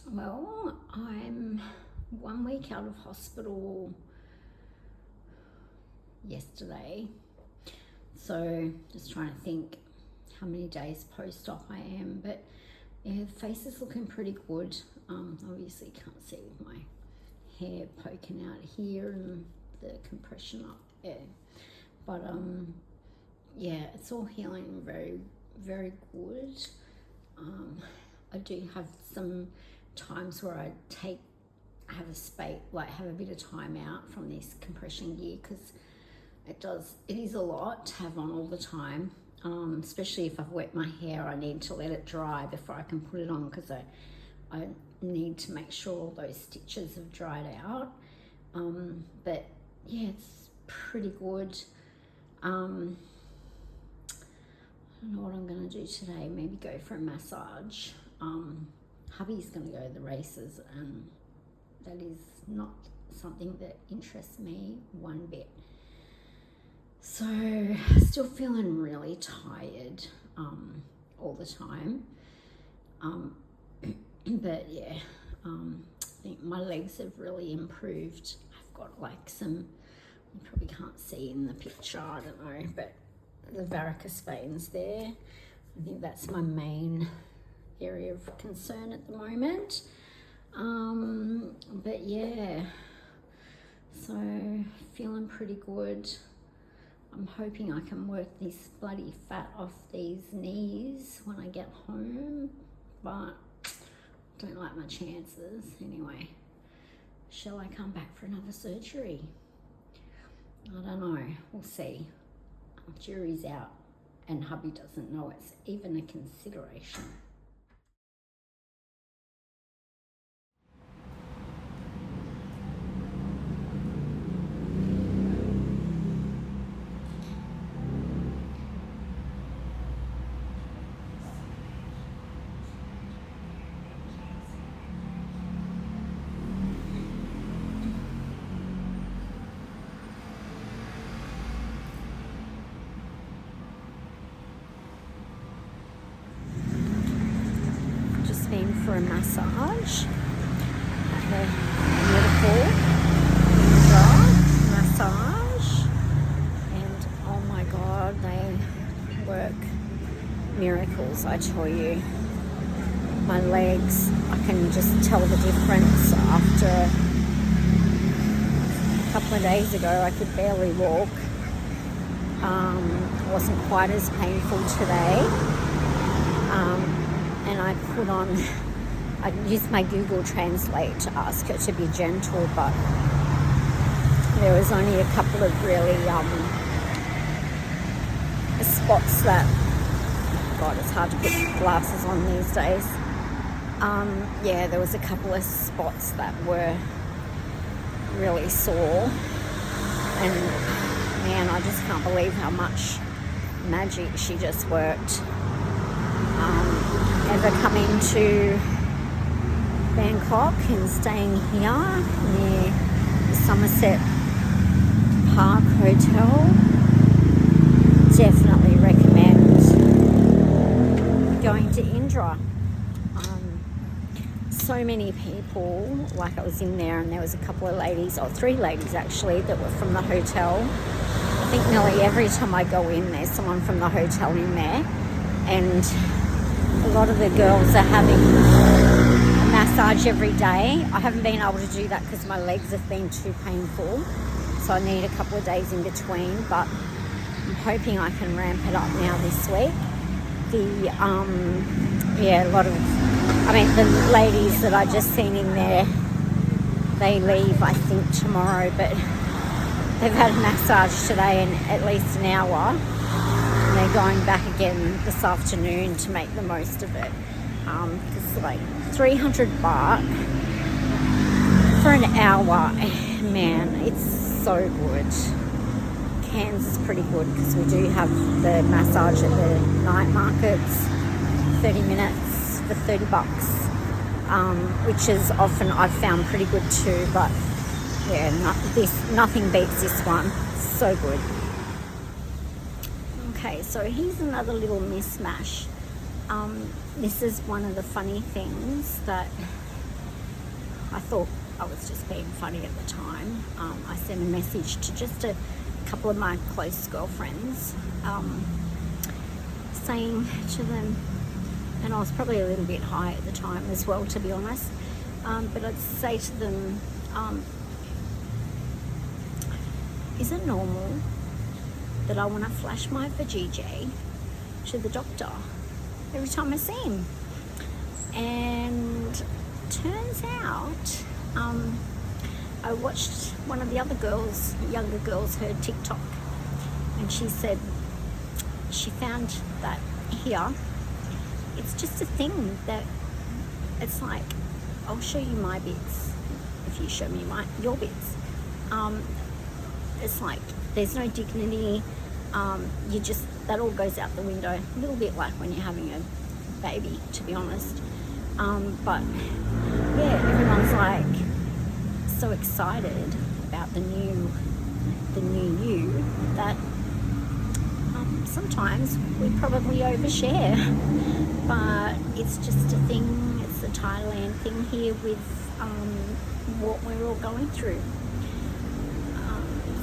Well, I'm 1 week out of hospital yesterday, so just trying to think how many days post-op I am, but yeah, the face is looking pretty good. Obviously can't see with my hair poking out here and the compression up there, but yeah, it's all healing very, very good. I do have some times where I have a bit of time out from this compression gear, because it is a lot to have on all the time, especially if I've wet my hair. I need to let it dry before I can put it on, because I need to make sure all those stitches have dried out. But yeah, it's pretty good. I don't know what I'm going to do today. Maybe go for a massage. Hubby's going to go to the races, and that is not something that interests me one bit. So still feeling really tired all the time. But yeah, I think my legs have really improved. I've got like some, you probably can't see in the picture, I don't know, but the varicose veins there. I think that's my main area of concern at the moment. But yeah, so feeling pretty good. I'm hoping I can work this bloody fat off these knees when I get home, but don't like my chances. Anyway, shall I come back for another surgery? I don't know, we'll see. Jury's out, and hubby doesn't know it's even a consideration. Been for a massage, a medical massage, and oh my god, they work miracles, I tell you. My legs, I can just tell the difference. After a couple of days ago I could barely walk. It wasn't quite as painful today. And I used my Google Translate to ask her to be gentle, but there was only a couple of really spots that, God, it's hard to put glasses on these days. Yeah, there was a couple of spots that were really sore, and man, I just can't believe how much magic she just worked. Ever coming to Bangkok and staying here near the Somerset Park Hotel, definitely recommend going to Indra. So many people, like I was in there and there was a couple of ladies, or 3 ladies actually, that were from the hotel. I think nearly every time I go in there's someone from the hotel in there, and a lot of the girls are having a massage every day. I haven't been able to do that because my legs have been too painful, so I need a couple of days in between, but I'm hoping I can ramp it up now this week. The ladies that I just seen in there, they leave I think tomorrow, but they've had a massage today in at least an hour. And they're going back again this afternoon to make the most of it. Because like 300 baht for an hour, man, it's so good. Cairns is pretty good because we do have the massage at the night markets, 30 minutes for 30 bucks, which is often I've found pretty good too, but yeah, nothing beats this one. So good. Okay, so here's another little Mish Mash. This is one of the funny things that I thought I was just being funny at the time. I sent a message to just a couple of my close girlfriends, saying to them, and I was probably a little bit high at the time as well, to be honest, but I'd say to them, is it normal that I want to flash my vajayjay to the doctor every time I see him? And turns out, I watched one of the other girls, younger girls, her TikTok, and she said she found that here it's just a thing that it's like, I'll show you my bits if you show me your bits. It's like there's no dignity. You just, that all goes out the window. A little bit like when you're having a baby, to be honest. But yeah, everyone's like so excited about the new you that sometimes we probably overshare. But it's just a thing. It's a Thailand thing here with what we're all going through.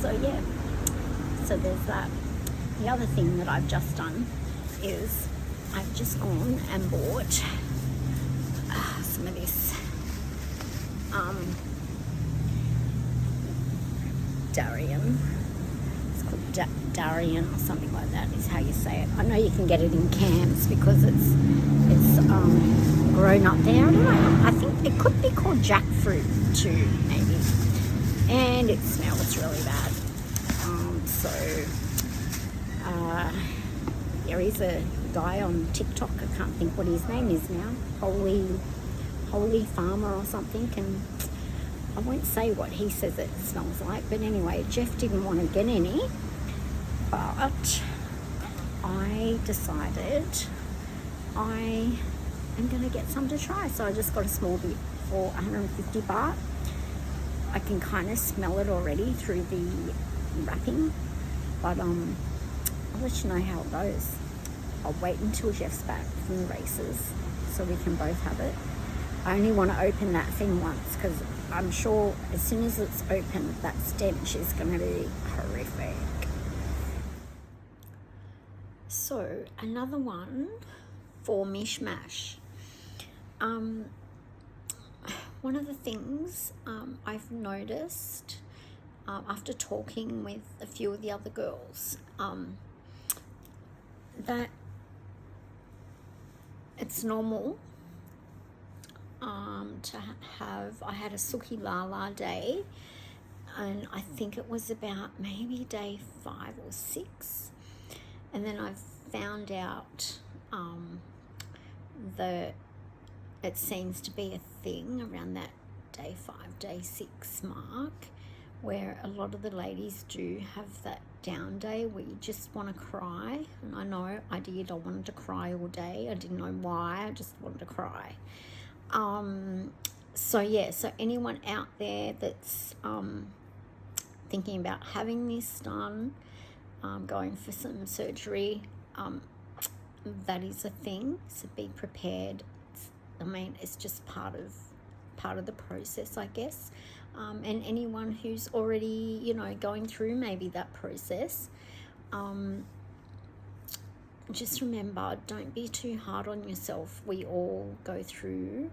So yeah, so there's that. The other thing that I've just done is I've just gone and bought some of this Darian. It's called Darian or something like that is how you say it. I know you can get it in Cairns because it's grown up there. I don't know. I think it could be called jackfruit too, maybe. And it smells really bad. There is a guy on TikTok, I can't think what his name is now, Holy Farmer or something, and I won't say what he says it smells like, but anyway, Jeff didn't want to get any, but I decided I am going to get some to try, so I just got a small bit for 150 baht. I can kind of smell it already through the wrapping, but I'll let you know how it goes. I'll wait until Jeff's back from the races so we can both have it. I only want to open that thing once because I'm sure as soon as it's open, that stench is going to be horrific. So another one for Mish Mash. One of the things I've noticed after talking with a few of the other girls, that it's normal to have, I had a Suki Lala day, and I think it was about maybe day 5 or 6, and then I found out that it seems to be a thing around that day 5, day 6 mark, where a lot of the ladies do have that down day where you just want to cry. And I know I did. I wanted to cry all day. I didn't know why. I just wanted to cry. So yeah, so anyone out there that's thinking about having this done, going for some surgery, that is a thing. So be prepared. It's just part of the process, I guess. And anyone who's already, going through maybe that process, just remember, don't be too hard on yourself. We all go through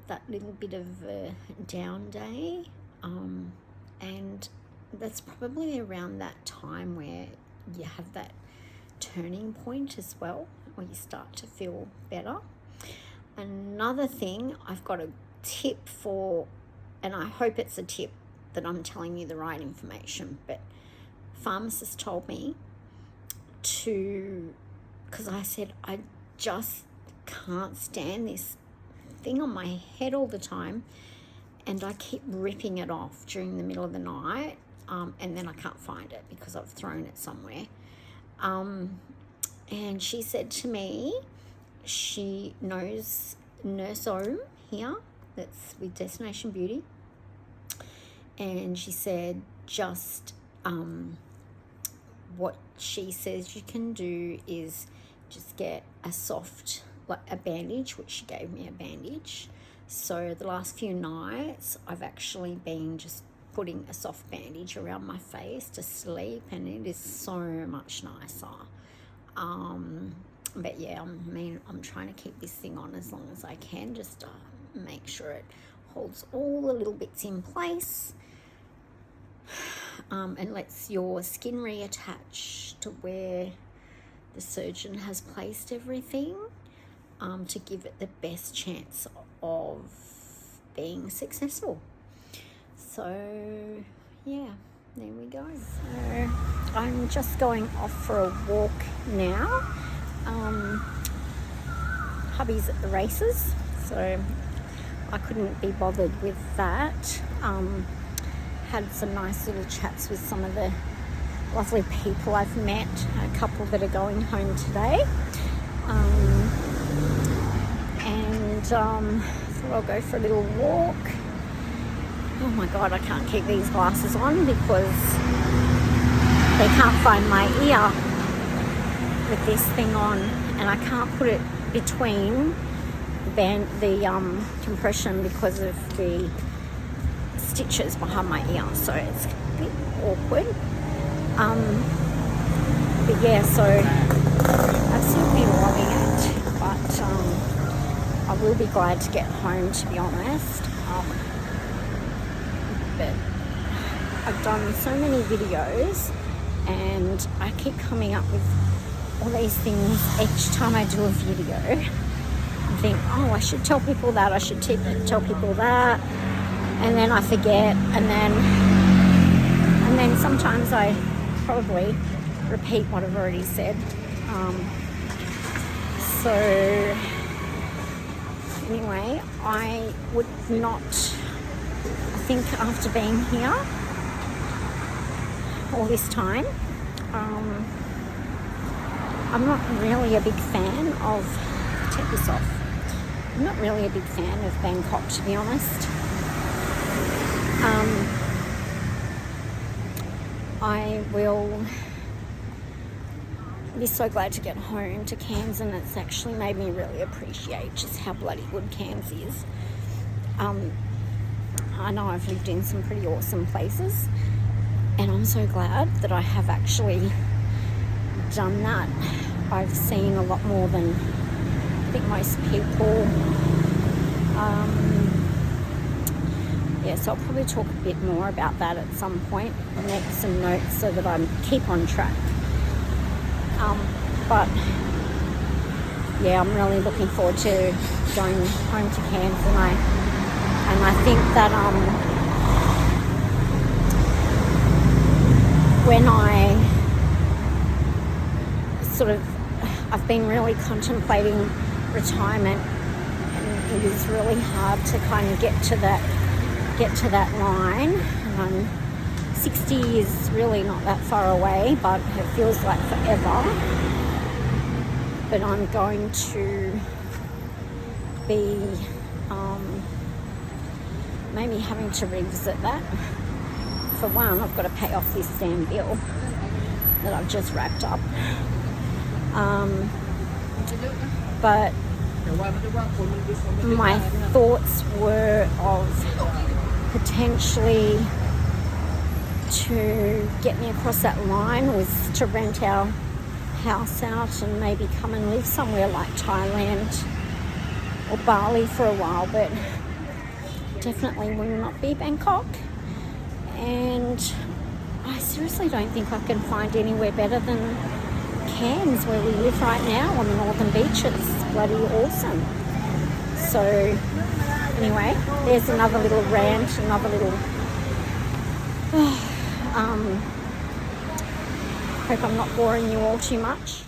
that little bit of a down day, and that's probably around that time where you have that turning point as well, where you start to feel better. Another thing, I've got a tip for, and I hope it's a tip that I'm telling you the right information, but pharmacist told me because I said I just can't stand this thing on my head all the time, and I keep ripping it off during the middle of the night, and then I can't find it because I've thrown it somewhere. And she said to me, she knows Nurse Om here, that's with Destination Beauty, and she said just what she says you can do is just get a soft, like a bandage, which she gave me a bandage, So the last few nights I've actually been just putting a soft bandage around my face to sleep, and it is so much nicer. But yeah, I mean, I'm trying to keep this thing on as long as I can, just to make sure it holds all the little bits in place, and lets your skin reattach to where the surgeon has placed everything, to give it the best chance of being successful. So yeah, there we go. So I'm just going off for a walk now. Hubby's at the races, so I couldn't be bothered with that. Had some nice little chats with some of the lovely people I've met, a couple that are going home today. Thought I'll go for a little walk. Oh my God, I can't keep these glasses on because they can't find my ear with this thing on, and I can't put it between the compression because of the stitches behind my ear, so it's a bit awkward. But yeah, so absolutely loving it, but I will be glad to get home, to be honest. But I've done so many videos and I keep coming up with all these things each time I do a video. I think, oh, I should tell people that, I should tell people that, and then I forget, and then sometimes I probably repeat what I've already said. So anyway, I would not, I think after being here all this time, I'm not really a big fan of, take this off, I'm not really a big fan of Bangkok, to be honest. I will be so glad to get home to Cairns, and it's actually made me really appreciate just how bloody good Cairns is. I know I've lived in some pretty awesome places, and I'm so glad that I have actually done that. I've seen a lot more than I think most people. Yeah, so I'll probably talk a bit more about that at some point, make some notes so that I keep on track. But yeah, I'm really looking forward to going home to Cairns, and I think that when I've been really contemplating retirement, and it is really hard to kind of get to that line. 60 is really not that far away, but it feels like forever. But I'm going to be maybe having to revisit that. For one, I've got to pay off this damn bill that I've just wrapped up. But my thoughts were of potentially to get me across that line was to rent our house out and maybe come and live somewhere like Thailand or Bali for a while, but definitely will not be Bangkok. And I seriously don't think I can find anywhere better than Cairns, where we live right now on the northern beaches. It's bloody awesome. So anyway, there's another little rant, another little hope I'm not boring you all too much.